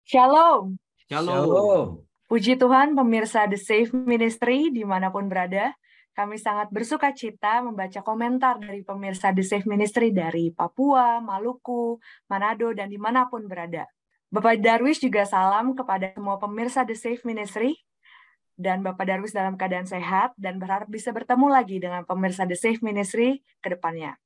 Shalom. Shalom. Puji Tuhan pemirsa The Safe Ministry dimanapun berada. Kami sangat bersuka cita membaca komentar dari pemirsa The Safe Ministry dari Papua, Maluku, Manado, dan dimanapun berada. Bapak Darwis juga salam kepada semua pemirsa The Safe Ministry. Dan Bapak Darwis dalam keadaan sehat dan berharap bisa bertemu lagi dengan pemirsa The Safe Ministry ke depannya.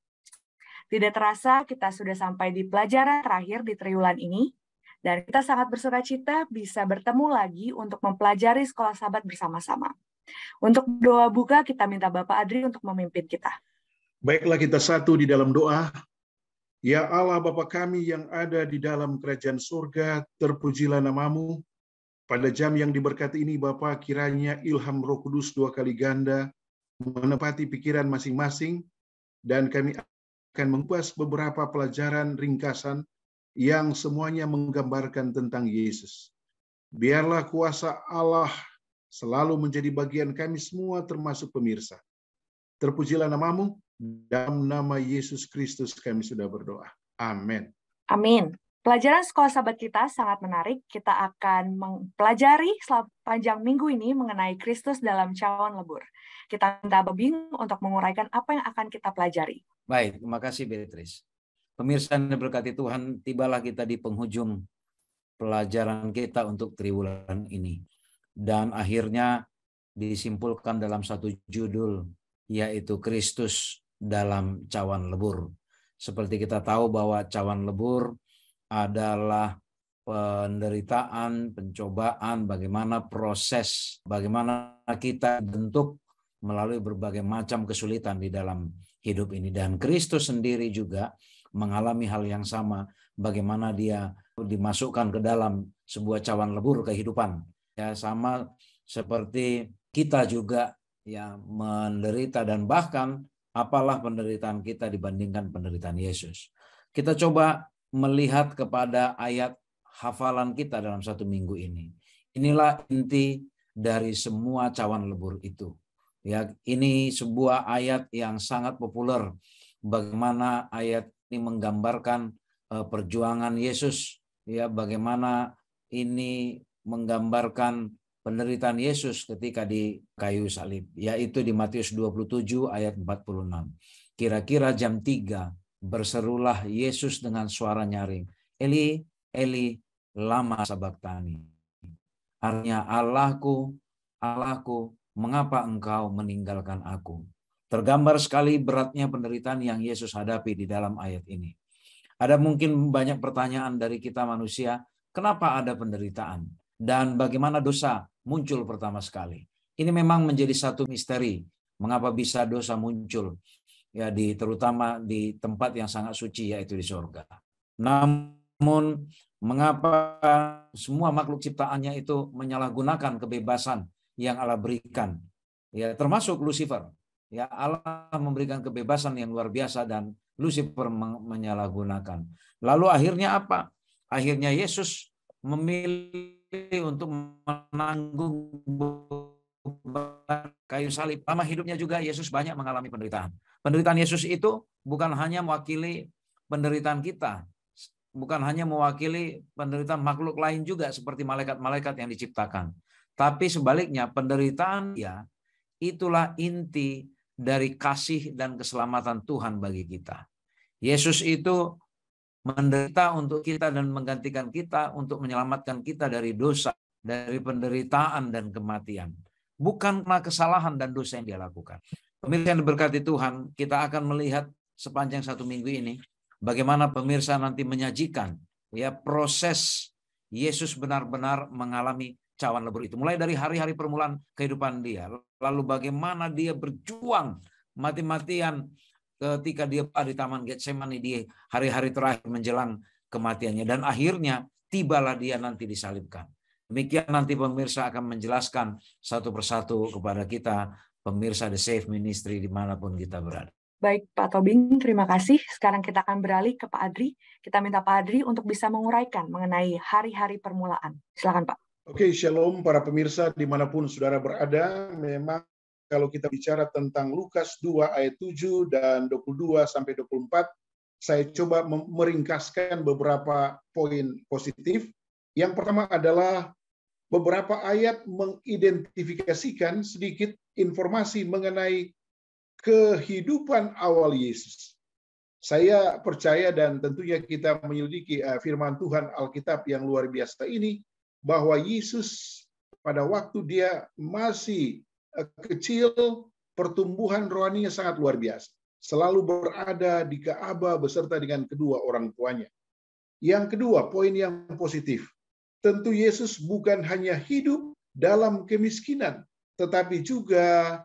Tidak terasa kita sudah sampai di pelajaran terakhir di triwulan ini. Dan kita sangat bersuka cita bisa bertemu lagi untuk mempelajari Sekolah Sabat bersama-sama. Untuk doa buka, kita minta Bapak Adri untuk memimpin kita. Baiklah, kita satu di dalam doa. Ya Allah Bapa kami yang ada di dalam kerajaan surga, terpujilah namamu. Pada jam yang diberkati ini Bapa, kiranya ilham Roh Kudus dua kali ganda menepati pikiran masing-masing, dan kami akan mengupas beberapa pelajaran ringkasan yang semuanya menggambarkan tentang Yesus. Biarlah kuasa Allah selalu menjadi bagian kami semua termasuk pemirsa. Terpujilah namamu, dalam nama Yesus Kristus kami sudah berdoa. Amin. Amin. Pelajaran Sekolah Sabat kita sangat menarik. Kita akan mempelajari sepanjang minggu ini mengenai Kristus dalam cawan lebur. Kita minta Bebing untuk menguraikan apa yang akan kita pelajari. Baik, terima kasih Beatrice. Pemirsa yang diberkati Tuhan, tibalah kita di penghujung pelajaran kita untuk triwulan ini. Dan akhirnya disimpulkan dalam satu judul, yaitu Kristus dalam cawan lebur. Seperti kita tahu bahwa cawan lebur adalah penderitaan, pencobaan, bagaimana proses, bagaimana kita bentuk melalui berbagai macam kesulitan di dalam hidup ini. Dan Kristus sendiri juga mengalami hal yang sama, bagaimana dia dimasukkan ke dalam sebuah cawan lebur kehidupan. Ya, sama seperti kita juga ya menderita, dan bahkan apalah penderitaan kita dibandingkan penderitaan Yesus. Kita coba melihat kepada ayat hafalan kita dalam satu minggu ini. Inilah inti dari semua cawan lebur itu. Ya, ini sebuah ayat yang sangat populer. Bagaimana ayat ini menggambarkan perjuangan Yesus, ya, bagaimana ini menggambarkan penderitaan Yesus ketika di kayu salib, yaitu di Matius 27 ayat 46. Kira-kira jam 3 berserulah Yesus dengan suara nyaring, Eli, Eli, lama sabachthani. Artinya, Allahku, Allahku, mengapa engkau meninggalkan aku? Tergambar sekali beratnya penderitaan yang Yesus hadapi di dalam ayat ini. Ada mungkin banyak pertanyaan dari kita manusia, kenapa ada penderitaan? Dan bagaimana dosa muncul pertama sekali? Ini memang menjadi satu misteri. Mengapa bisa dosa muncul? Ya, terutama di tempat yang sangat suci, yaitu di surga. Namun, mengapa semua makhluk ciptaannya itu menyalahgunakan kebebasan yang Allah berikan? Ya, termasuk Lucifer. Ya, Allah memberikan kebebasan yang luar biasa dan Lucifer menyalahgunakan. Lalu akhirnya apa? Akhirnya Yesus memilih untuk menanggung kayu salib. Lama hidupnya juga Yesus banyak mengalami penderitaan. Penderitaan Yesus itu bukan hanya mewakili penderitaan kita, bukan hanya mewakili penderitaan makhluk lain juga seperti malaikat-malaikat yang diciptakan. Tapi sebaliknya, penderitaan ya itulah inti dari kasih dan keselamatan Tuhan bagi kita. Yesus itu menderita untuk kita dan menggantikan kita untuk menyelamatkan kita dari dosa, dari penderitaan dan kematian. Bukan karena kesalahan dan dosa yang dia lakukan. Pemirsa yang diberkati Tuhan, kita akan melihat sepanjang satu minggu ini bagaimana pemirsa nanti menyajikan ya proses Yesus benar-benar mengalami cawan lebur itu. Mulai dari hari-hari permulaan kehidupan dia. Lalu bagaimana dia berjuang mati-matian ketika dia di Taman Getsemani di hari-hari terakhir menjelang kematiannya. Dan akhirnya tibalah dia nanti disalibkan. Demikian nanti pemirsa akan menjelaskan satu persatu kepada kita, pemirsa The Safe Ministry dimanapun kita berada. Baik Pak Tobing, terima kasih. Sekarang kita akan beralih ke Pak Adri. Kita minta Pak Adri untuk bisa menguraikan mengenai hari-hari permulaan. Silakan Pak. Oke, shalom para pemirsa dimanapun saudara berada. Memang kalau kita bicara tentang Lukas 2 ayat 7 dan 22 sampai 24, saya coba meringkaskan beberapa poin positif Yang pertama adalah beberapa ayat mengidentifikasikan sedikit informasi mengenai kehidupan awal Yesus. Saya percaya dan tentunya kita menyelidiki firman Tuhan Alkitab yang luar biasa ini, bahwa Yesus pada waktu dia masih kecil, pertumbuhan rohaninya sangat luar biasa. Selalu berada di Ka'bah beserta dengan kedua orang tuanya. Yang kedua, poin yang positif. Tentu Yesus bukan hanya hidup dalam kemiskinan, tetapi juga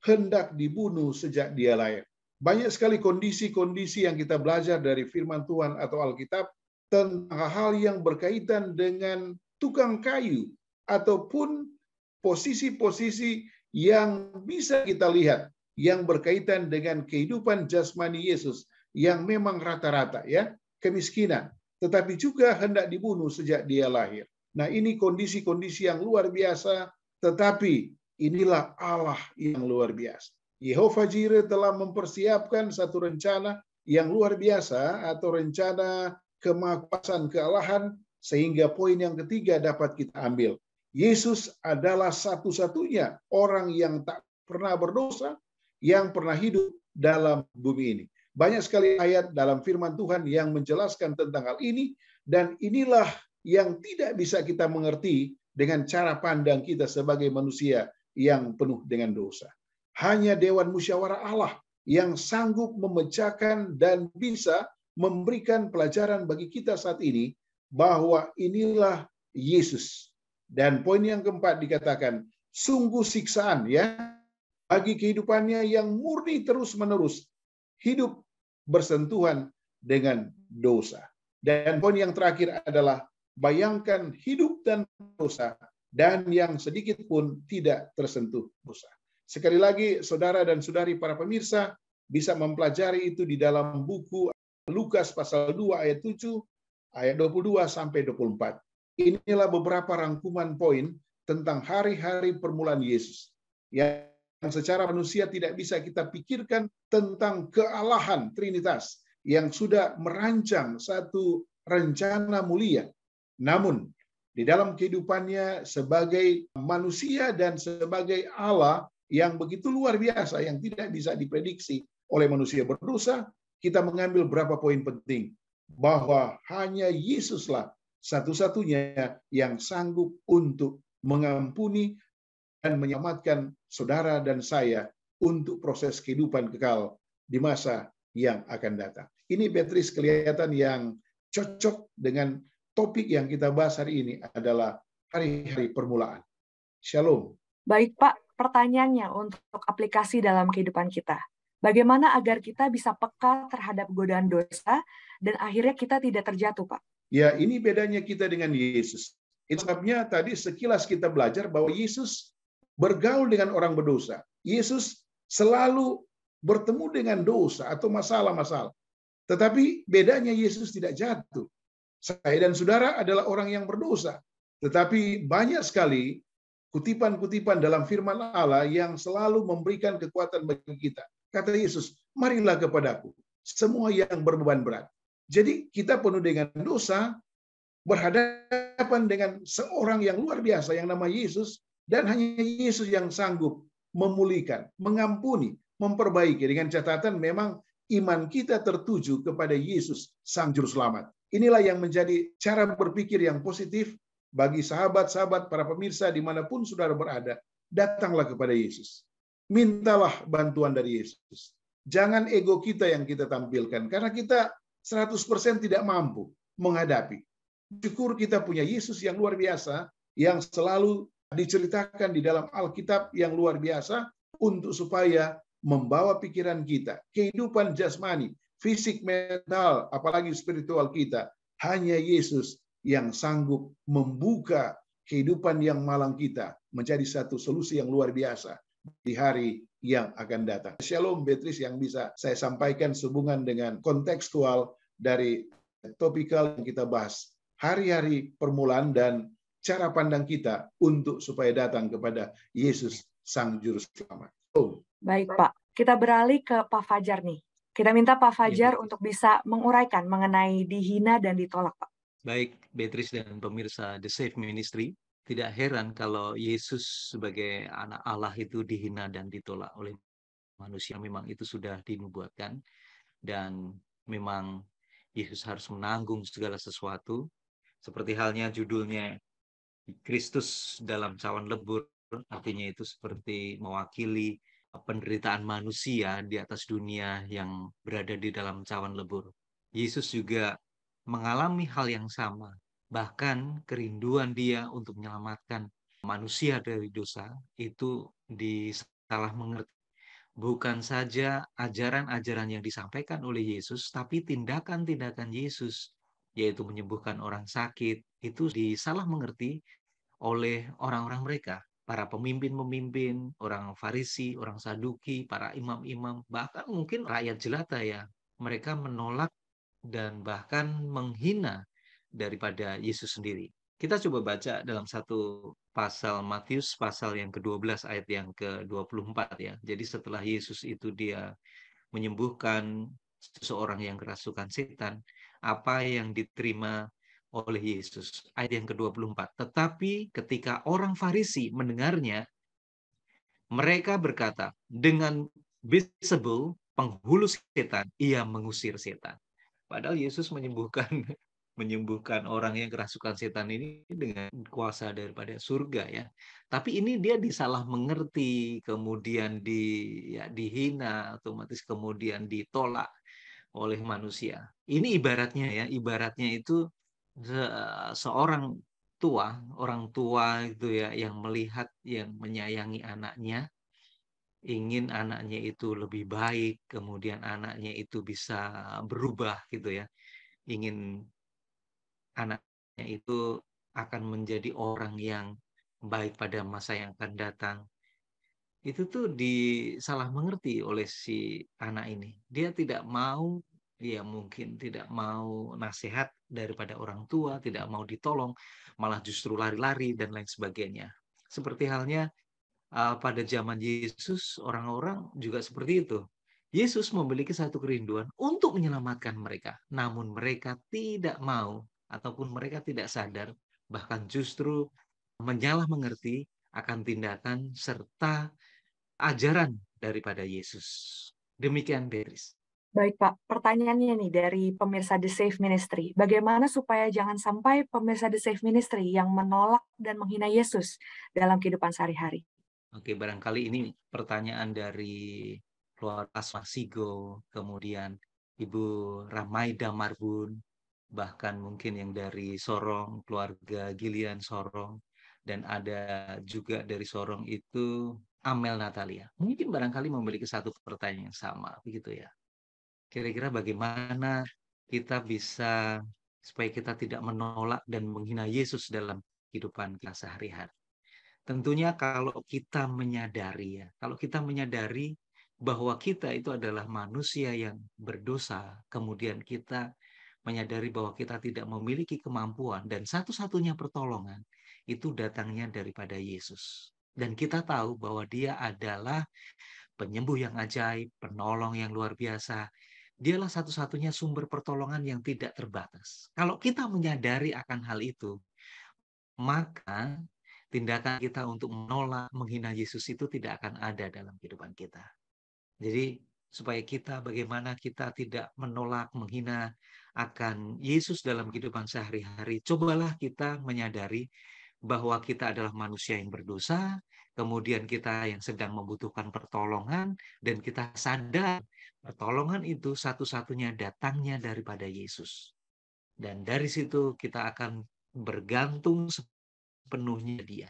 hendak dibunuh sejak dia lahir. Banyak sekali kondisi-kondisi yang kita belajar dari firman Tuhan atau Alkitab tentang hal yang berkaitan dengan tukang kayu ataupun posisi-posisi yang bisa kita lihat yang berkaitan dengan kehidupan jasmani Yesus yang memang rata-rata ya, kemiskinan, tetapi juga hendak dibunuh sejak dia lahir. Nah, ini kondisi-kondisi yang luar biasa, tetapi inilah Allah yang luar biasa. Yehova Jireh telah mempersiapkan satu rencana yang luar biasa atau rencana kemahakuasaan kealahan, sehingga poin yang ketiga dapat kita ambil. Yesus adalah satu-satunya orang yang tak pernah berdosa, yang pernah hidup dalam bumi ini. Banyak sekali ayat dalam firman Tuhan yang menjelaskan tentang hal ini, dan inilah yang tidak bisa kita mengerti dengan cara pandang kita sebagai manusia yang penuh dengan dosa. Hanya Dewan Musyawarah Allah yang sanggup memecahkan dan bisa memberikan pelajaran bagi kita saat ini bahwa inilah Yesus. Dan poin yang keempat dikatakan, sungguh siksaan ya bagi kehidupannya yang murni terus-menerus hidup bersentuhan dengan dosa. Dan poin yang terakhir adalah bayangkan hidup dan dosa dan yang sedikit pun tidak tersentuh dosa. Sekali lagi, saudara dan saudari para pemirsa bisa mempelajari itu di dalam buku Lukas pasal 2 ayat 7, ayat 22 sampai 24. Inilah beberapa rangkuman poin tentang hari-hari permulaan Yesus. Yang secara manusia tidak bisa kita pikirkan tentang kealahan Trinitas yang sudah merancang satu rencana mulia. Namun, di dalam kehidupannya sebagai manusia dan sebagai Allah yang begitu luar biasa, yang tidak bisa diprediksi oleh manusia berdosa, kita mengambil beberapa poin penting. Bahwa hanya Yesuslah satu-satunya yang sanggup untuk mengampuni dan menyelamatkan saudara dan saya untuk proses kehidupan kekal di masa yang akan datang. Ini Beatrice kelihatan yang cocok dengan topik yang kita bahas hari ini adalah hari-hari permulaan. Shalom. Baik Pak, pertanyaannya untuk aplikasi dalam kehidupan kita. Bagaimana agar kita bisa peka terhadap godaan dosa dan akhirnya kita tidak terjatuh, Pak? Ya, ini bedanya kita dengan Yesus. Itu sebabnya tadi sekilas kita belajar bahwa Yesus bergaul dengan orang berdosa. Yesus selalu bertemu dengan dosa atau masalah-masalah. Tetapi bedanya Yesus tidak jatuh. Saya dan saudara adalah orang yang berdosa. Tetapi banyak sekali kutipan-kutipan dalam firman Allah yang selalu memberikan kekuatan bagi kita. Kata Yesus, marilah kepadaku, semua yang berbeban berat. Jadi kita penuh dengan dosa, berhadapan dengan seorang yang luar biasa yang nama Yesus, dan hanya Yesus yang sanggup memulihkan, mengampuni, memperbaiki. Dengan catatan memang iman kita tertuju kepada Yesus, Sang Juru Selamat. Inilah yang menjadi cara berpikir yang positif bagi sahabat-sahabat para pemirsa dimanapun saudara berada. Datanglah kepada Yesus. Mintalah bantuan dari Yesus. Jangan ego kita yang kita tampilkan, karena kita 100% tidak mampu menghadapi. Syukur kita punya Yesus yang luar biasa, yang selalu diceritakan di dalam Alkitab yang luar biasa, untuk supaya membawa pikiran kita, kehidupan jasmani, fisik, mental, apalagi spiritual kita. Hanya Yesus yang sanggup membuka kehidupan yang malang kita menjadi satu solusi yang luar biasa di hari yang akan datang. Shalom Beatrice yang bisa saya sampaikan sehubungan dengan kontekstual dari topikal yang kita bahas. Hari-hari permulaan dan cara pandang kita untuk supaya datang kepada Yesus Sang Juru Selamat. Baik Pak, kita beralih ke Pak Fajar nih. Kita minta Pak Fajar untuk bisa menguraikan mengenai dihina dan ditolak, Pak. Baik, Beatrice dan pemirsa The Safe Ministry, tidak heran kalau Yesus sebagai anak Allah itu dihina dan ditolak oleh manusia. Memang itu sudah dinubuatkan, dan memang Yesus harus menanggung segala sesuatu. Seperti halnya judulnya Kristus dalam cawan lebur, artinya itu seperti mewakili penderitaan manusia di atas dunia yang berada di dalam cawan lebur. Yesus juga mengalami hal yang sama. Bahkan kerinduan dia untuk menyelamatkan manusia dari dosa itu disalah mengerti. Bukan saja ajaran-ajaran yang disampaikan oleh Yesus, tapi tindakan-tindakan Yesus, yaitu menyembuhkan orang sakit, itu disalah mengerti oleh orang-orang mereka, para pemimpin-pemimpin, orang Farisi, orang Saduki, para imam-imam, bahkan mungkin rakyat jelata ya. Mereka menolak dan bahkan menghina daripada Yesus sendiri. Kita coba baca dalam satu pasal Matius, pasal yang ke-12 ayat yang ke-24 ya. Jadi setelah Yesus itu dia menyembuhkan seseorang yang kerasukan setan, apa yang diterima oleh Yesus? Ayat yang ke-24. Tetapi ketika orang Farisi mendengarnya, mereka berkata, dengan Beelzebul, penghulu setan, ia mengusir setan. Padahal Yesus menyembuhkan orang yang kerasukan setan ini dengan kuasa daripada surga ya. Tapi ini dia disalah mengerti, kemudian dihina, otomatis kemudian ditolak oleh manusia. Ini ibaratnya itu seorang orang tua itu ya, yang melihat, yang menyayangi anaknya, ingin anaknya itu lebih baik, kemudian anaknya itu bisa berubah gitu ya. Ingin anaknya itu akan menjadi orang yang baik pada masa yang akan datang. Itu tuh disalah mengerti oleh si anak ini. Dia tidak mau, dia mungkin tidak mau nasihat daripada orang tua, tidak mau ditolong, malah justru lari-lari dan lain sebagainya. Seperti halnya pada zaman Yesus, orang-orang juga seperti itu. Yesus memiliki satu kerinduan untuk menyelamatkan mereka, namun mereka tidak mau ataupun mereka tidak sadar, bahkan justru menyalah mengerti akan tindakan serta ajaran daripada Yesus. Demikian, Beatrice. Baik, Pak. Pertanyaannya nih dari pemirsa The Safe Ministry. Bagaimana supaya jangan sampai pemirsa The Safe Ministry yang menolak dan menghina Yesus dalam kehidupan sehari-hari? Oke, barangkali ini pertanyaan dari keluarga Masigo, kemudian Ibu Ramaida Marbun, bahkan mungkin yang dari Sorong, keluarga Gilian Sorong, dan ada juga dari Sorong itu Amel Natalia. Mungkin barangkali memiliki satu pertanyaan yang sama, begitu ya. Kira-kira bagaimana kita bisa supaya kita tidak menolak dan menghina Yesus dalam kehidupan kita sehari-hari? Tentunya kalau kita menyadari bahwa kita itu adalah manusia yang berdosa, kemudian kita menyadari bahwa kita tidak memiliki kemampuan dan satu-satunya pertolongan itu datangnya daripada Yesus. Dan kita tahu bahwa Dia adalah penyembuh yang ajaib, penolong yang luar biasa. Dialah satu-satunya sumber pertolongan yang tidak terbatas. Kalau kita menyadari akan hal itu, maka tindakan kita untuk menolak, menghina Yesus itu tidak akan ada dalam kehidupan kita. Jadi supaya bagaimana kita tidak menolak, menghina akan Yesus dalam kehidupan sehari-hari, cobalah kita menyadari bahwa kita adalah manusia yang berdosa, kemudian kita yang sedang membutuhkan pertolongan, dan kita sadar pertolongan itu satu-satunya datangnya daripada Yesus. Dan dari situ kita akan bergantung penuhnya Dia,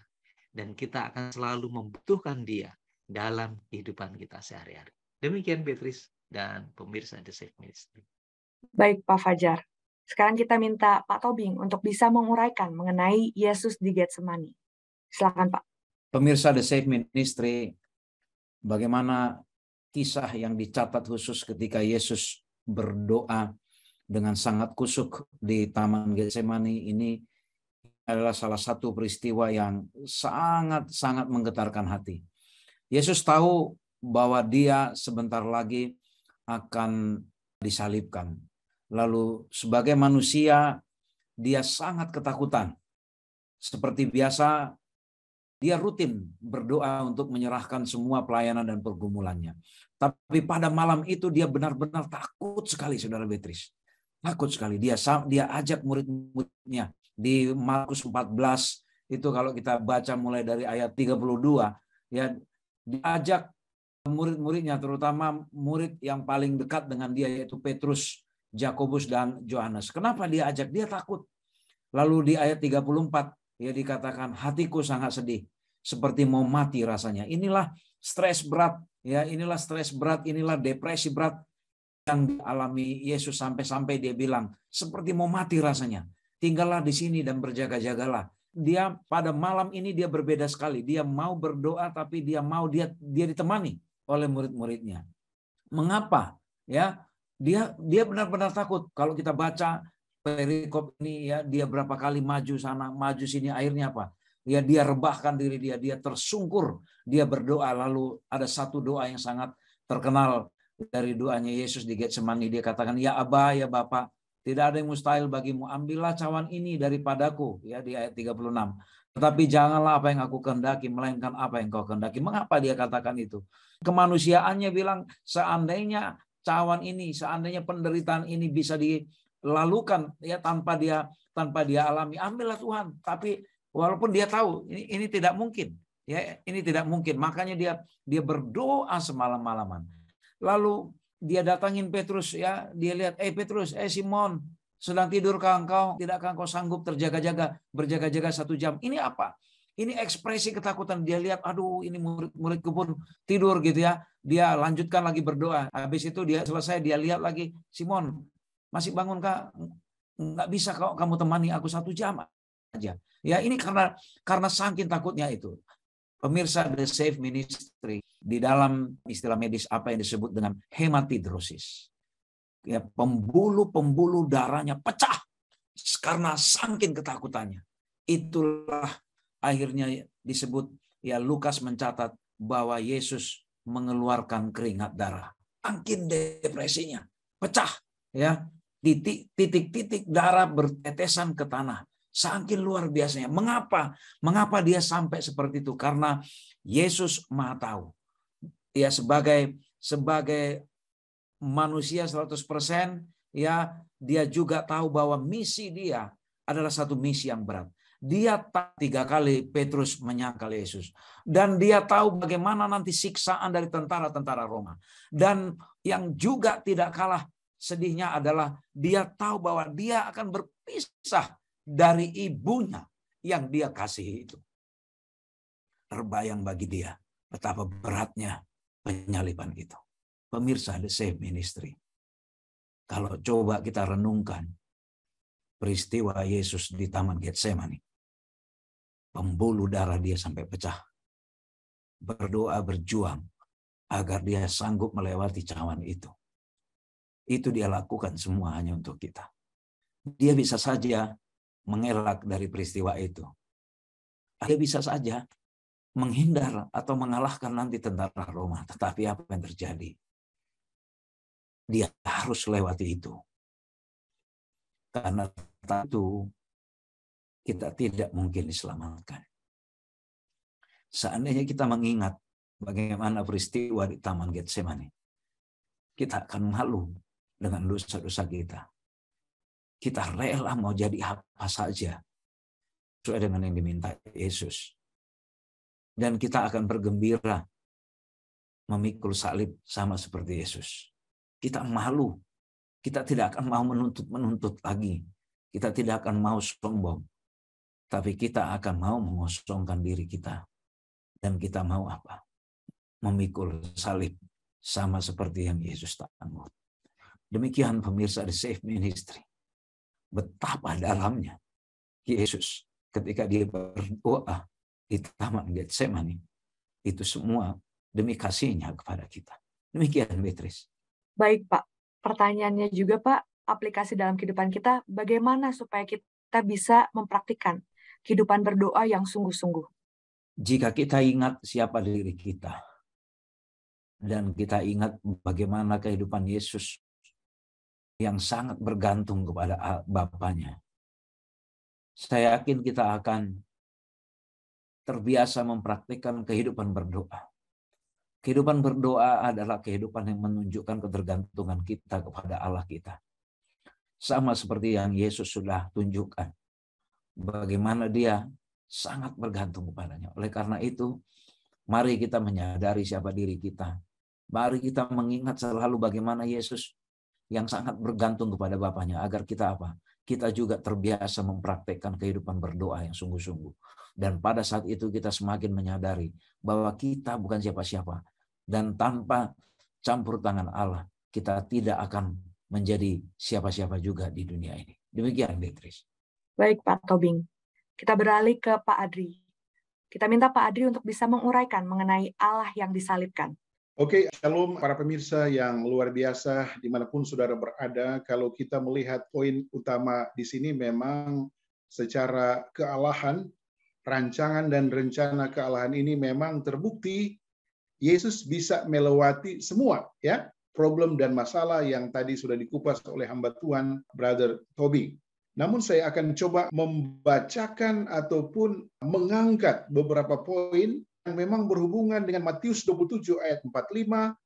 dan kita akan selalu membutuhkan Dia dalam kehidupan kita sehari-hari. Demikian, Beatrice dan pemirsa The Safe Ministry. Baik, Pak Fajar. Sekarang kita minta Pak Tobing untuk bisa menguraikan mengenai Yesus di Getsemani. Silakan, Pak. Pemirsa The Safe Ministry, bagaimana kisah yang dicatat khusus ketika Yesus berdoa dengan sangat kusuk di Taman Getsemani ini adalah salah satu peristiwa yang sangat-sangat menggetarkan hati. Yesus tahu bahwa Dia sebentar lagi akan disalibkan. Lalu sebagai manusia, dia sangat ketakutan. Seperti biasa, dia rutin berdoa untuk menyerahkan semua pelayanan dan pergumulannya. Tapi pada malam itu dia benar-benar takut sekali, Saudara Beatrice. Takut sekali. Dia ajak murid-muridnya di Markus 14 itu, kalau kita baca mulai dari ayat 32, ya, diajak murid-muridnya, terutama murid yang paling dekat dengan dia, yaitu Petrus, Yakobus, dan Yohanes. Kenapa dia ajak? Dia takut. Lalu di ayat 34 ya dikatakan, hatiku sangat sedih, seperti mau mati rasanya. Inilah stres berat, ya, inilah stres berat, inilah depresi berat yang dialami Yesus, sampai-sampai dia bilang seperti mau mati rasanya. Tinggallah di sini dan berjaga-jagalah. Dia pada malam ini dia berbeda sekali. Dia mau berdoa, tapi dia ditemani oleh murid-muridnya. Mengapa? Ya, dia benar-benar takut. Kalau kita baca perikop ini, ya, dia berapa kali maju sana, maju sini, akhirnya apa? Ya, dia rebahkan diri dia tersungkur, dia berdoa. Lalu ada satu doa yang sangat terkenal dari doanya Yesus di Getsemani. Dia katakan, ya Aba, ya Bapa, tidak ada yang mustahil bagimu. Ambillah cawan ini daripadaku, ya, di ayat 36. Tetapi janganlah apa yang aku kehendaki, melainkan apa yang kau kehendaki. Mengapa dia katakan itu? Kemanusiaannya bilang, seandainya cawan ini, seandainya penderitaan ini bisa dilalukan, ya, tanpa dia alami, ambillah Tuhan. Tapi walaupun dia tahu ini tidak mungkin, ya, ini tidak mungkin. Makanya dia berdoa semalam-malaman. Lalu dia datangin Petrus, ya, dia lihat, Petrus, Simon, sedang tidurkah engkau? Tidakkah engkau sanggup berjaga-jaga 1 jam? Ini apa? Ini ekspresi ketakutan. Dia lihat, aduh, ini murid-muridku pun tidur gitu, ya. Dia lanjutkan lagi berdoa. Habis itu dia selesai, dia lihat lagi, Simon, masih bangunkah? Nggak bisa kamu temani aku 1 jam aja. Ya, ini karena saking takutnya itu. Pemirsa, The Safe Ministry, di dalam istilah medis apa yang disebut dengan hematidrosis. Ya, pembuluh darahnya pecah karena saking ketakutannya. Itulah akhirnya disebut, ya, Lukas mencatat bahwa Yesus mengeluarkan keringat darah. Saking depresinya, pecah, ya. Titik-titik darah bertetesan ke tanah. Saking luar biasanya. Mengapa dia sampai seperti itu? Karena Yesus Maha tahu. Ya, sebagai manusia 100%, ya, dia juga tahu bahwa misi dia adalah satu misi yang berat. Dia 3 kali Petrus menyangkal Yesus. Dan dia tahu bagaimana nanti siksaan dari tentara-tentara Roma. Dan yang juga tidak kalah sedihnya adalah dia tahu bahwa dia akan berpisah dari ibunya yang dia kasihi itu. Terbayang bagi dia betapa beratnya penyaliban itu. Pemirsa The Safe Ministry, kalau coba kita renungkan peristiwa Yesus di Taman Getsemani, pembuluh darah dia sampai pecah, berdoa berjuang agar dia sanggup melewati cawan itu. Itu dia lakukan semua hanya untuk kita. Dia bisa saja mengelak dari peristiwa itu. Dia bisa saja menghindar atau mengalahkan nanti tentara Roma. Tetapi apa yang terjadi? Dia harus lewati itu. Karena itu kita tidak mungkin diselamatkan. Seandainya kita mengingat bagaimana peristiwa di Taman Getsemani, kita akan malu dengan dosa-dosa kita. Kita rela mau jadi apa saja sesuai dengan yang diminta Yesus. Dan kita akan bergembira memikul salib sama seperti Yesus. Kita malu. Kita tidak akan mau menuntut lagi. Kita tidak akan mau sombong. Tapi kita akan mau mengosongkan diri kita. Dan kita mau apa? Memikul salib sama seperti yang Yesus tanggung. Demikian pemirsa The Safe Ministry. Betapa dalamnya Yesus ketika dia berdoa di Taman Getsemani, itu semua demi kasihnya kepada kita. Demikian, Beatrice. Baik, Pak. Pertanyaannya juga, Pak, aplikasi dalam kehidupan kita, bagaimana supaya kita bisa mempraktikkan kehidupan berdoa yang sungguh-sungguh? Jika kita ingat siapa diri kita, dan kita ingat bagaimana kehidupan Yesus yang sangat bergantung kepada Bapanya, saya yakin kita akan terbiasa mempraktikkan kehidupan berdoa. Kehidupan berdoa adalah kehidupan yang menunjukkan ketergantungan kita kepada Allah kita. Sama seperti yang Yesus sudah tunjukkan. Bagaimana dia sangat bergantung kepadanya. Oleh karena itu, mari kita menyadari siapa diri kita. Mari kita mengingat selalu bagaimana Yesus yang sangat bergantung kepada Bapaknya. Agar kita apa? Kita juga terbiasa mempraktikkan kehidupan berdoa yang sungguh-sungguh. Dan pada saat itu kita semakin menyadari bahwa kita bukan siapa-siapa. Dan tanpa campur tangan Allah, kita tidak akan menjadi siapa-siapa juga di dunia ini. Demikian, Beatrice. Baik, Pak Tobing. Kita beralih ke Pak Adri. Kita minta Pak Adri untuk bisa menguraikan mengenai Allah yang disalibkan. Oke, shalom para pemirsa yang luar biasa dimanapun saudara berada. Kalau kita melihat poin utama di sini memang secara kealahan, rancangan dan rencana kealahan ini memang terbukti Yesus bisa melewati semua ya problem dan masalah yang tadi sudah dikupas oleh hamba Tuhan Brother Toby. Namun saya akan coba membacakan ataupun mengangkat beberapa poin yang memang berhubungan dengan Matius 27 ayat 45,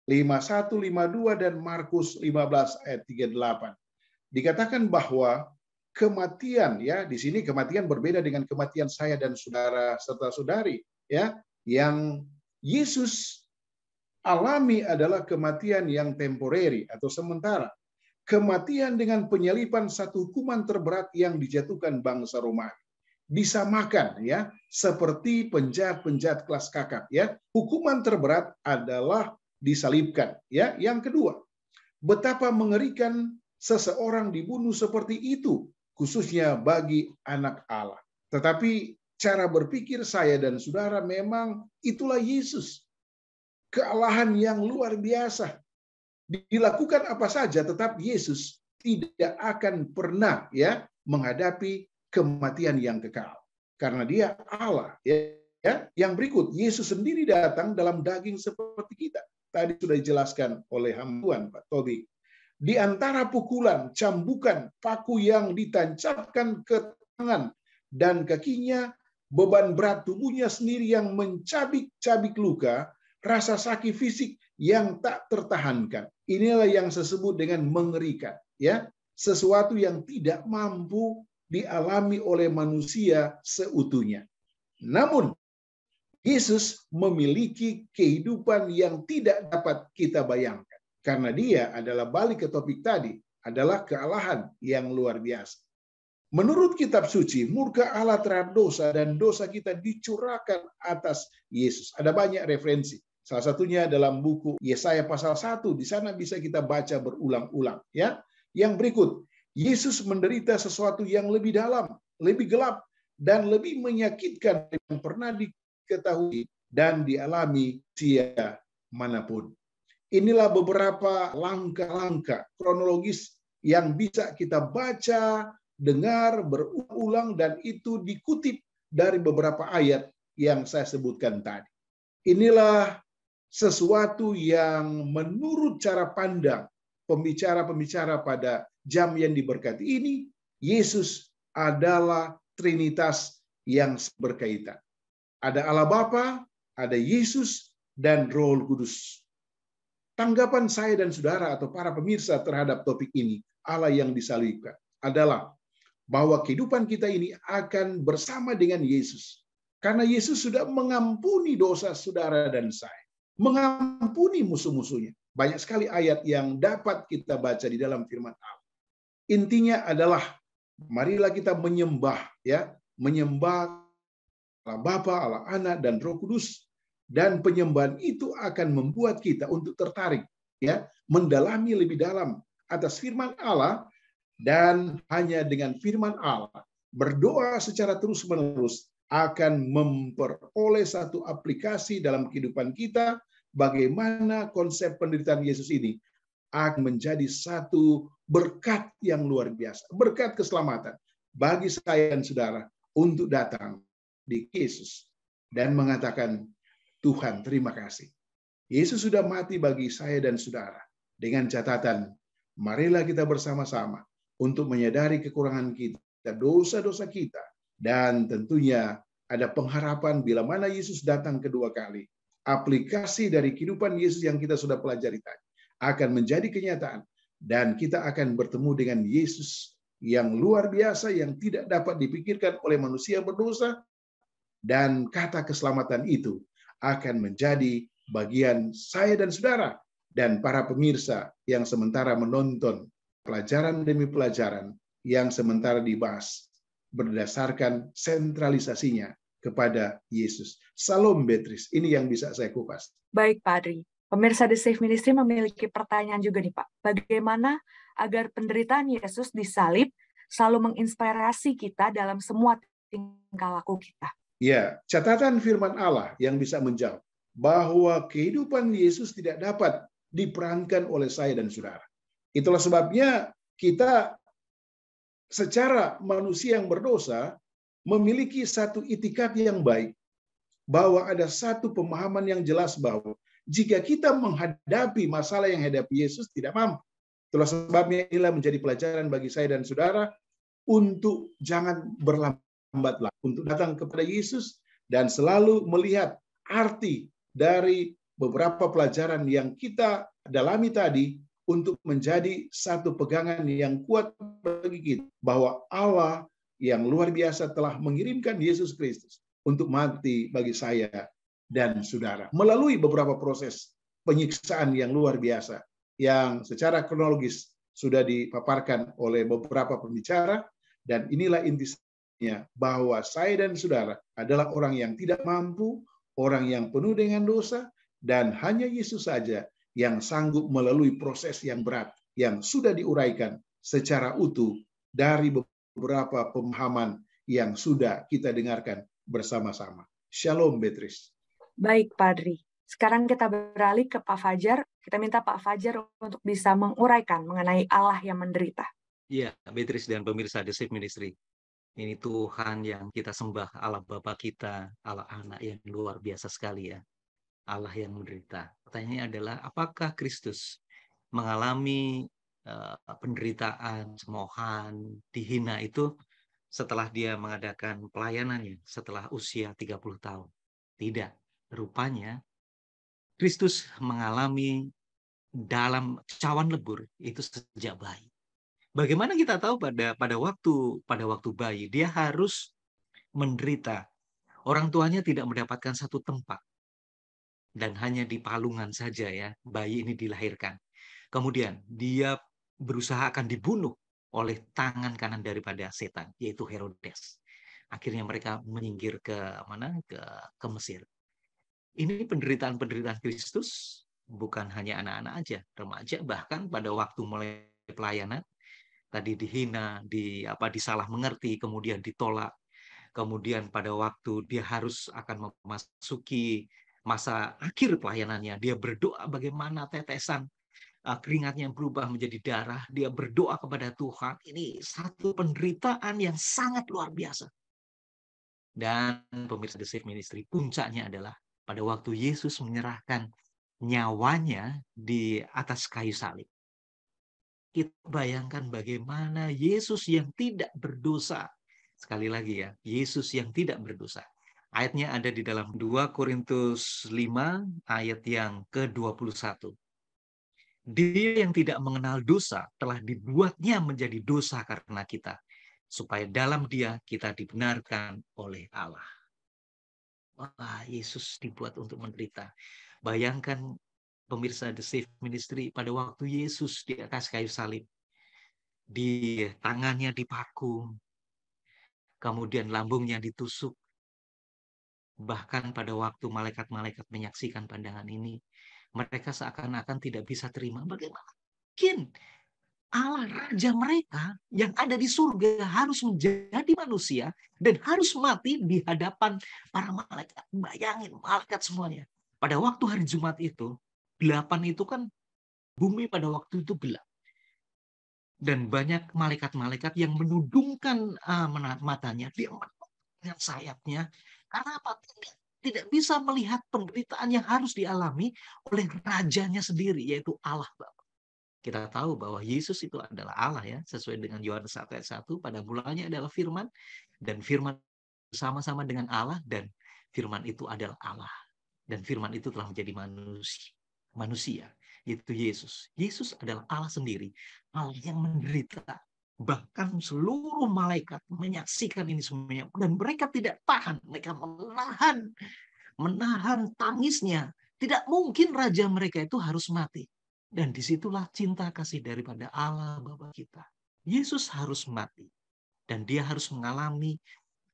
51, 52 dan Markus 15 ayat 38. Dikatakan bahwa kematian ya di sini kematian berbeda dengan kematian saya dan saudara serta saudari ya yang Yesus alami adalah kematian yang temporary atau sementara. Kematian dengan penyaliban satu hukuman terberat yang dijatuhkan bangsa Romawi. Disamakan ya seperti penjahat-penjahat kelas kakap ya. Hukuman terberat adalah disalibkan ya. Yang kedua, betapa mengerikan seseorang dibunuh seperti itu khususnya bagi anak Allah. Tetapi cara berpikir saya dan saudara memang itulah Yesus. Kealahan yang luar biasa. Dilakukan apa saja tetap Yesus tidak akan pernah ya menghadapi kematian yang kekal. Karena dia Allah ya. Yang berikut, Yesus sendiri datang dalam daging seperti kita. Tadi sudah dijelaskan oleh hamba Pak Tobi. Di antara pukulan, cambukan, paku yang ditancapkan ke tangan dan kakinya, beban berat tubuhnya sendiri yang mencabik-cabik luka, rasa sakit fisik yang tak tertahankan. Inilah yang disebut dengan mengerikan, ya. Sesuatu yang tidak mampu dialami oleh manusia seutuhnya. Namun Yesus memiliki kehidupan yang tidak dapat kita bayangkan. Karena dia adalah, balik ke topik tadi, adalah kealahan yang luar biasa. Menurut kitab suci, murka Allah terhadap dosa dan dosa kita dicurahkan atas Yesus. Ada banyak referensi. Salah satunya dalam buku Yesaya pasal 1. Di sana bisa kita baca berulang-ulang. Ya. Yang berikut, Yesus menderita sesuatu yang lebih dalam, lebih gelap, dan lebih menyakitkan yang pernah diketahui dan dialami manusia manapun. Inilah beberapa langkah-langkah kronologis yang bisa kita baca, dengar berulang-ulang, dan itu dikutip dari beberapa ayat yang saya sebutkan tadi. Inilah sesuatu yang menurut cara pandang pembicara-pembicara pada jam yang diberkati ini, Yesus adalah Trinitas yang berkaitan. Ada Allah Bapa, ada Yesus, dan Roh Kudus. Tanggapan saya dan saudara atau para pemirsa terhadap topik ini, Allah yang disalibkan, adalah bahwa kehidupan kita ini akan bersama dengan Yesus. Karena Yesus sudah mengampuni dosa saudara dan saya. Mengampuni musuh-musuhnya. Banyak sekali ayat yang dapat kita baca di dalam firman Allah. Intinya adalah, marilah kita menyembah, ya, menyembah Allah Bapa, Allah Anak, dan Roh Kudus. Dan penyembahan itu akan membuat kita untuk tertarik, ya, mendalami lebih dalam atas firman Allah. Dan hanya dengan firman Allah, berdoa secara terus-menerus akan memperoleh satu aplikasi dalam kehidupan kita, bagaimana konsep penderitaan Yesus ini akan menjadi satu berkat yang luar biasa, berkat keselamatan bagi saya dan saudara untuk datang di Yesus dan mengatakan, Tuhan terima kasih. Yesus sudah mati bagi saya dan saudara, dengan catatan, marilah kita bersama-sama untuk menyadari kekurangan kita dosa-dosa kita. Dan tentunya ada pengharapan bila mana Yesus datang kedua kali. Aplikasi dari kehidupan Yesus yang kita sudah pelajari tadi akan menjadi kenyataan. Dan kita akan bertemu dengan Yesus yang luar biasa, yang tidak dapat dipikirkan oleh manusia berdosa. Dan kata keselamatan itu akan menjadi bagian saya dan saudara dan para pemirsa yang sementara menonton pelajaran demi pelajaran yang sementara dibahas berdasarkan sentralisasinya kepada Yesus. Salam Beatrice, ini yang bisa saya kupas. Baik, Pak Adri. Pemirsa The Safe Ministry memiliki pertanyaan juga nih, Pak. Bagaimana agar penderitaan Yesus disalib selalu menginspirasi kita dalam semua tingkah laku kita? Ya, catatan firman Allah yang bisa menjawab bahwa kehidupan Yesus tidak dapat diperankan oleh saya dan saudara. Itulah sebabnya kita secara manusia yang berdosa memiliki satu itikad yang baik, bahwa ada satu pemahaman yang jelas bahwa jika kita menghadapi masalah yang hadapi Yesus tidak mampu. Itulah sebabnya inilah menjadi pelajaran bagi saya dan saudara untuk jangan berlambatlah untuk datang kepada Yesus dan selalu melihat arti dari beberapa pelajaran yang kita dalami tadi untuk menjadi satu pegangan yang kuat bagi kita bahwa Allah yang luar biasa telah mengirimkan Yesus Kristus untuk mati bagi saya dan saudara melalui beberapa proses penyiksaan yang luar biasa yang secara kronologis sudah dipaparkan oleh beberapa pembicara. Dan inilah intinya bahwa saya dan saudara adalah orang yang tidak mampu, orang yang penuh dengan dosa, dan hanya Yesus saja yang sanggup melalui proses yang berat yang sudah diuraikan secara utuh dari beberapa pemahaman yang sudah kita dengarkan bersama-sama. Shalom, Beatrice. Baik, Pak Adri. Sekarang kita beralih ke Pak Fajar. Kita minta Pak Fajar untuk bisa menguraikan mengenai Allah yang menderita. Ya, Beatrice dan pemirsa The Safe Ministry. Ini Tuhan yang kita sembah, Allah Bapa kita, Allah Anak yang luar biasa sekali ya. Allah yang menderita. Pertanyaannya adalah, apakah Kristus mengalami penderitaan, cemoohan, dihina itu setelah dia mengadakan pelayanannya, setelah usia 30 tahun? Tidak. Rupanya, Kristus mengalami dalam cawan lebur itu sejak bayi. Bagaimana kita tahu pada waktu bayi dia harus menderita. Orang tuanya tidak mendapatkan satu tempat dan hanya di palungan saja ya bayi ini dilahirkan. Kemudian dia berusaha akan dibunuh oleh tangan kanan daripada setan, yaitu Herodes. Akhirnya mereka menyingkir ke mana? Ke Mesir. Ini penderitaan-penderitaan Kristus bukan hanya anak-anak aja, remaja, bahkan pada waktu mulai pelayanan tadi dihina, disalah mengerti, kemudian ditolak. Kemudian pada waktu dia harus akan memasuki masa akhir pelayanannya, dia berdoa bagaimana tetesan keringatnya berubah menjadi darah, dia berdoa kepada Tuhan. Ini satu penderitaan yang sangat luar biasa. Dan pemirsa The Safe Ministry, puncaknya adalah pada waktu Yesus menyerahkan nyawanya di atas kayu salib. Kita bayangkan bagaimana Yesus yang tidak berdosa. Sekali lagi ya, Yesus yang tidak berdosa. Ayatnya ada di dalam 2 Korintus 5 ayat yang ke-21. Dia yang tidak mengenal dosa telah dibuatnya menjadi dosa karena kita, supaya dalam dia kita dibenarkan oleh Allah. Wah, Yesus dibuat untuk menderita. Bayangkan pemirsa The Safe Ministry pada waktu Yesus di atas kayu salib. Di tangannya dipaku, kemudian lambungnya ditusuk. Bahkan pada waktu malaikat-malaikat menyaksikan pandangan ini, mereka seakan-akan tidak bisa terima. Bagaimana mungkin Allah Raja mereka yang ada di surga harus menjadi manusia dan harus mati di hadapan para malaikat. Bayangin, malaikat semuanya. Pada waktu hari Jumat itu, 8 itu kan bumi pada waktu itu gelap. Dan banyak malaikat-malaikat yang menudungkan matanya, dia dengan sayapnya. Karena apa? Tidak bisa melihat penderitaan yang harus dialami oleh rajanya sendiri, yaitu Allah Bapa. Kita tahu bahwa Yesus itu adalah Allah ya, sesuai dengan Yohanes 1 ayat 1, pada mulanya adalah firman, dan firman bersama-sama dengan Allah, dan firman itu adalah Allah. Dan firman itu telah menjadi manusia, yaitu Yesus. Yesus adalah Allah sendiri, Allah yang menderita. Bahkan seluruh malaikat menyaksikan ini semuanya, dan mereka tidak tahan, mereka menahan tangisnya. Tidak mungkin raja mereka itu harus mati. Dan disitulah cinta kasih daripada Allah Bapa kita. Yesus harus mati. Dan dia harus mengalami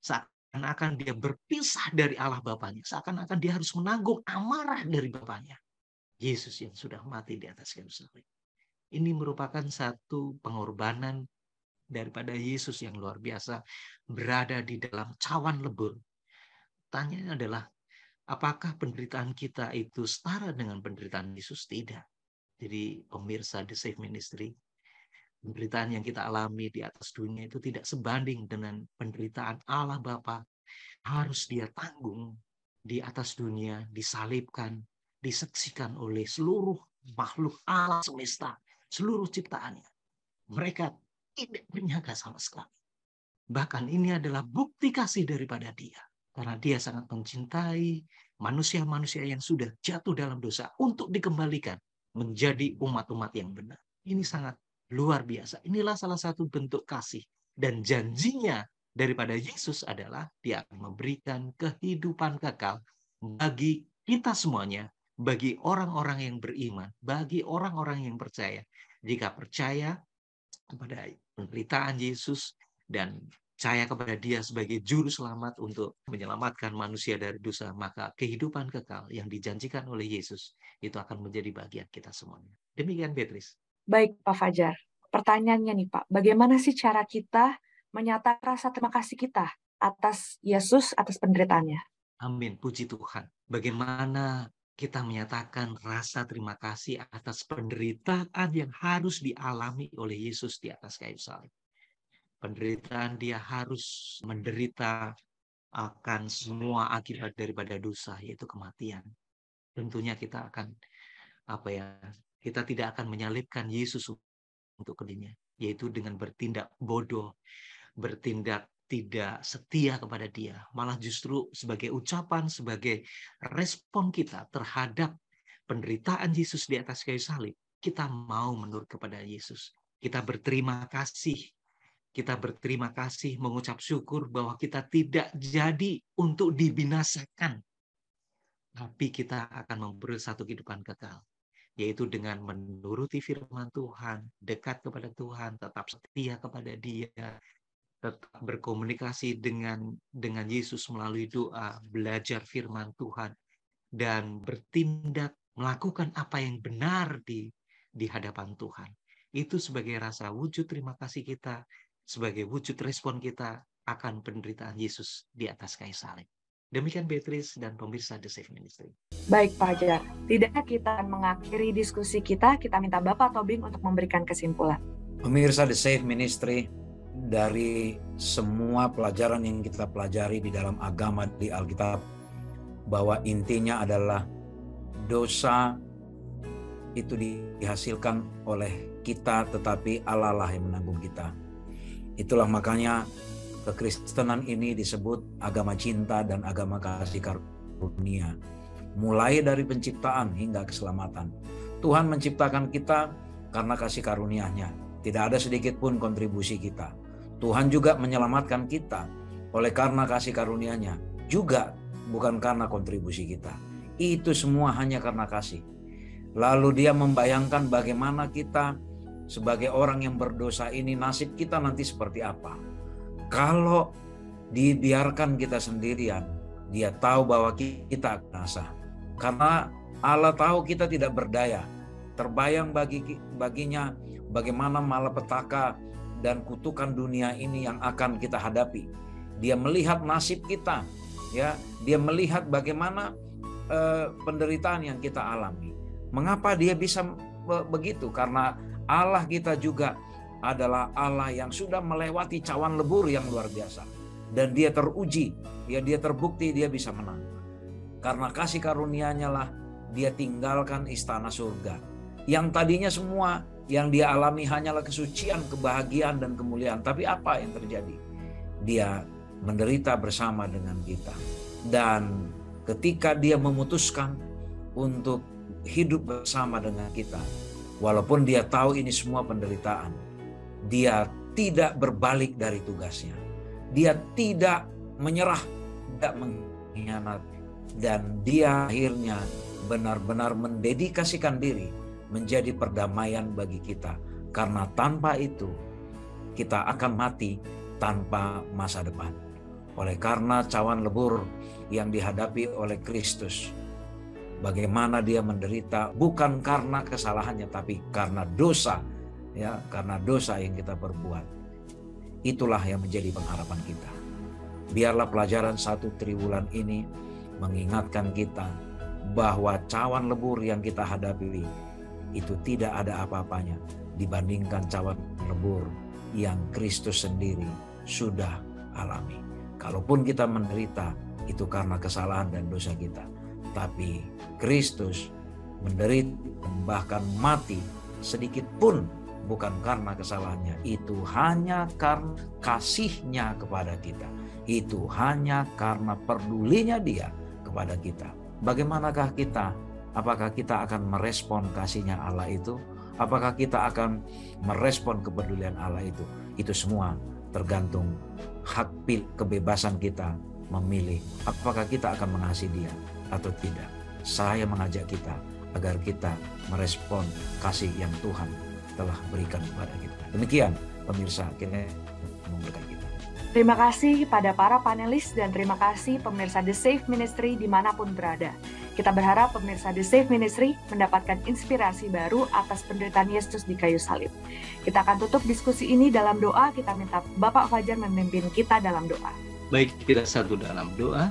seakan-akan dia berpisah dari Allah Bapanya. Seakan-akan dia harus menanggung amarah dari Bapanya. Yesus yang sudah mati di atas kayu salib. Ini merupakan satu pengorbanan daripada Yesus yang luar biasa. Berada di dalam cawan lebur. Tanyanya adalah, apakah penderitaan kita itu setara dengan penderitaan Yesus? Tidak. Jadi pemirsa The Safe Ministry, penderitaan yang kita alami di atas dunia itu tidak sebanding dengan penderitaan Allah Bapa. Harus dia tanggung di atas dunia, disalibkan, disaksikan oleh seluruh makhluk Allah semesta, seluruh ciptaannya. Mereka tidak menyangka sama sekali. Bahkan ini adalah bukti kasih daripada dia. Karena dia sangat mencintai manusia-manusia yang sudah jatuh dalam dosa untuk dikembalikan menjadi umat-umat yang benar. Ini sangat luar biasa. Inilah salah satu bentuk kasih. Dan janjinya daripada Yesus adalah dia akan memberikan kehidupan kekal bagi kita semuanya, bagi orang-orang yang beriman, bagi orang-orang yang percaya. Jika percaya kepada penderitaan Yesus dan percaya kepada dia sebagai juru selamat untuk menyelamatkan manusia dari dosa, maka kehidupan kekal yang dijanjikan oleh Yesus itu akan menjadi bagian kita semuanya. Demikian, Beatrice. Baik, Pak Fajar. Pertanyaannya nih, Pak, bagaimana sih cara kita menyatakan rasa terima kasih kita atas Yesus, atas penderitaannya? Amin, puji Tuhan. Bagaimana kita menyatakan rasa terima kasih atas penderitaan yang harus dialami oleh Yesus di atas kayu salib. Penderitaan dia harus menderita akan semua akibat daripada dosa, yaitu kematian. Tentunya kita akan kita tidak akan menyalibkan Yesus untuk kedirinya, yaitu dengan bertindak bodoh, bertindak tidak setia kepada dia. Malah justru sebagai ucapan, sebagai respon kita terhadap penderitaan Yesus di atas kayu salib, kita mau menurut kepada Yesus. Kita berterima kasih. Kita berterima kasih, mengucap syukur bahwa kita tidak jadi untuk dibinasakan. Tapi kita akan memberi satu kehidupan kekal. Yaitu dengan menuruti firman Tuhan, dekat kepada Tuhan, tetap setia kepada dia, tetap berkomunikasi dengan Yesus melalui doa, belajar firman Tuhan, dan bertindak, melakukan apa yang benar di hadapan Tuhan. Itu sebagai rasa wujud terima kasih kita, sebagai wujud respon kita akan penderitaan Yesus di atas kayu salib. Demikian Beatrice dan pemirsa The Safe Ministry. Baik Pak Fajar, tidaknya kita akan mengakhiri diskusi kita minta Bapak Tobing untuk memberikan kesimpulan. Pemirsa The Safe Ministry, dari semua pelajaran yang kita pelajari di dalam agama di Alkitab, bahwa intinya adalah dosa itu dihasilkan oleh kita, tetapi Allah lah yang menanggung kita. Itulah makanya kekristenan ini disebut agama cinta dan agama kasih karunia. Mulai dari penciptaan hingga keselamatan. Tuhan menciptakan kita karena kasih karunia-Nya. Tidak ada sedikit pun kontribusi kita. Tuhan juga menyelamatkan kita oleh karena kasih karunia-Nya. Juga bukan karena kontribusi kita. Itu semua hanya karena kasih. Lalu Dia membayangkan bagaimana kita sebagai orang yang berdosa ini, nasib kita nanti seperti apa. Kalau dibiarkan kita sendirian, Dia tahu bahwa kita binasa. Karena Allah tahu kita tidak berdaya. Terbayang baginya bagaimana malapetaka dan kutukan dunia ini yang akan kita hadapi. Dia melihat nasib kita, ya. Dia melihat bagaimana penderitaan yang kita alami. Mengapa Dia bisa begitu? Karena Allah kita juga adalah Allah yang sudah melewati cawan lebur yang luar biasa. Dan Dia teruji, dia terbukti Dia bisa menang. Karena kasih karunia-Nya lah Dia tinggalkan istana surga. Yang tadinya semua Yang dia alami hanyalah kesucian, kebahagiaan, dan kemuliaan. Tapi apa yang terjadi? Dia menderita bersama dengan kita. Dan ketika dia memutuskan untuk hidup bersama dengan kita, walaupun dia tahu ini semua penderitaan, dia tidak berbalik dari tugasnya. Dia tidak menyerah, tidak mengkhianati. Dan dia akhirnya benar-benar mendedikasikan diri menjadi perdamaian bagi kita. Karena tanpa itu kita akan mati tanpa masa depan. Oleh karena cawan lebur yang dihadapi oleh Kristus, bagaimana dia menderita bukan karena kesalahannya, tapi karena dosa, ya, karena dosa yang kita perbuat. Itulah yang menjadi pengharapan kita. Biarlah pelajaran 1 triwulan ini mengingatkan kita bahwa cawan lebur yang kita hadapi itu tidak ada apa-apanya dibandingkan cawan lebur yang Kristus sendiri sudah alami. Kalaupun kita menderita, itu karena kesalahan dan dosa kita. Tapi Kristus menderita, bahkan mati sedikit pun bukan karena kesalahannya. Itu hanya karena kasihnya kepada kita. Itu hanya karena pedulinya dia kepada kita. Bagaimanakah kita? Apakah kita akan merespon kasihnya Allah itu? Apakah kita akan merespon kepedulian Allah itu? Itu semua tergantung hak kebebasan kita memilih apakah kita akan mengasihi dia atau tidak. Saya mengajak kita agar kita merespon kasih yang Tuhan telah berikan kepada kita. Demikian pemirsa, kiranya memberkati kita. Terima kasih kepada para panelis dan terima kasih pemirsa The Safe Ministry dimanapun berada. Kita berharap pemirsa The Safe Ministry mendapatkan inspirasi baru atas penderitaan Yesus di kayu salib. Kita akan tutup diskusi ini dalam doa. Kita minta Bapak Fajar memimpin kita dalam doa. Baik, kita satu dalam doa.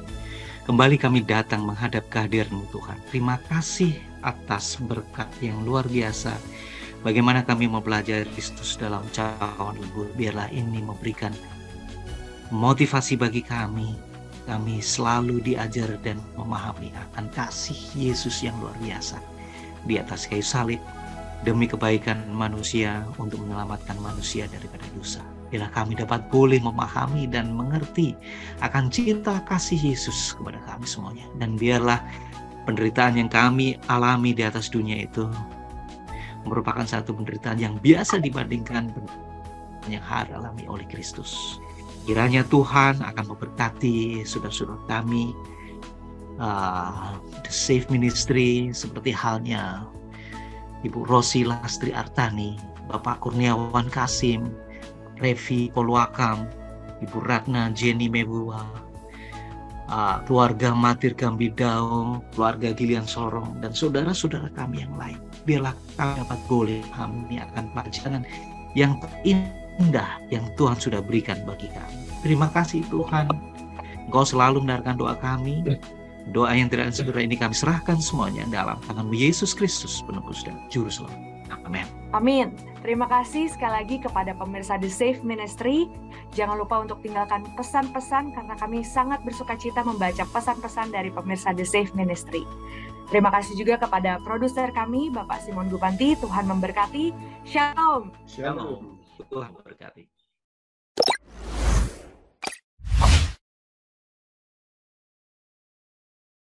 Kembali kami datang menghadap kehadiran-Mu Tuhan. Terima kasih atas berkat yang luar biasa. Bagaimana kami mempelajari Kristus dalam cawan lebur. Biarlah ini memberikan motivasi bagi kami. Kami selalu diajar dan memahami akan kasih Yesus yang luar biasa di atas kayu salib demi kebaikan manusia untuk menyelamatkan manusia daripada dosa. Biarlah kami dapat boleh memahami dan mengerti akan cinta kasih Yesus kepada kami semuanya. Dan biarlah penderitaan yang kami alami di atas dunia itu merupakan satu penderitaan yang biasa dibandingkan penderitaan yang alami oleh Kristus. Kiranya Tuhan akan memberkati saudara-saudara kami, The Safe Ministry, seperti halnya Ibu Rosi Lastri Artani, Bapak Kurniawan Kasim, Revi Polwakam, Ibu Ratna Jenny Mebua, keluarga Matir Gambidao, keluarga Gilian Sorong, dan saudara-saudara kami yang lain. Biarlah kami dapat boleh kami akan pelajaran yang indah yang Tuhan sudah berikan bagi kami. Terima kasih Tuhan, Engkau selalu mendengarkan doa kami. Doa yang tidak segera ini kami serahkan semuanya dalam tangan Yesus Kristus, penebus dan juru selamat. Amin. Amin. Terima kasih sekali lagi kepada pemirsa The Safe Ministry. Jangan lupa untuk tinggalkan pesan-pesan karena kami sangat bersukacita membaca pesan-pesan dari pemirsa The Safe Ministry. Terima kasih juga kepada produser kami, Bapak Simon Gupanti. Tuhan memberkati. Shalom. Shalom. Tuhan memberkati.